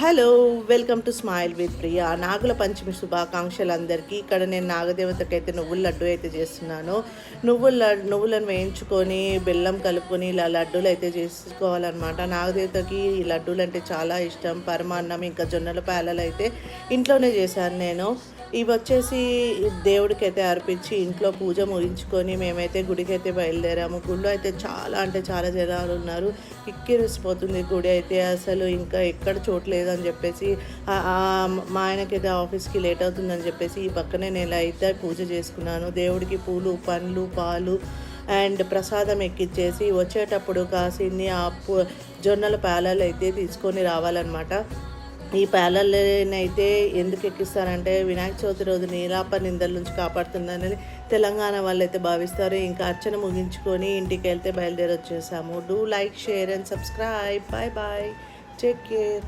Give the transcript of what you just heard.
Hello, welcome to smile with Priya. Nagula Panchami శుభాకాంక్షలు అందరికీ. ఇక్కడ నేను నాగదేవతకైతే నువ్వుల లడ్డు అయితే చేస్తున్నాను. నువ్వులను వేయించుకొని బెల్లం కలుపుకొని ఇలా లడ్డూలు అయితే చేసుకోవాలన్నమాట. నాగదేవతకి ఈ లడ్డూలు అంటే చాలా ఇష్టం. పరమాన్నం ఇంకా జొన్నల పేలలు అయితే ఇంట్లోనే చేశాను నేను. ఇవి వచ్చేసి దేవుడికి అయితే అర్పించి ఇంట్లో పూజ ముగించుకొని మేమైతే గుడికి అయితే బయలుదేరాము. గుడిలో అయితే చాలా అంటే చాలా జనాలు ఉన్నారు. కిక్కిరిసిపోతుంది గుడి అయితే. అసలు ఇంకా ఎక్కడ చోట్లేదు అని చెప్పేసి మా ఆయనకైతే ఆఫీస్కి లేట్ అవుతుందని చెప్పేసి ఈ పక్కనే నేను అయితే పూజ చేసుకున్నాను. దేవుడికి పూలు, పండ్లు, పాలు అండ్ ప్రసాదం ఎక్కిచ్చేసి వచ్చేటప్పుడు కాసిన్ని జొన్నల పేలాలు అయితే తీసుకొని రావాలన్నమాట. ఈ పేలలనైతే ఎందుకు ఎక్కిస్తారంటే వినాయక చవితి రోజు నీలాప నిందల నుంచి కాపాడుతుందని తెలంగాణ వాళ్ళు అయితే భావిస్తారు. ఇంకా అర్చన ముగించుకొని ఇంటికి వెళ్తే బయలుదేరి వచ్చేసాము. Do like, share and subscribe. Bye bye, take care.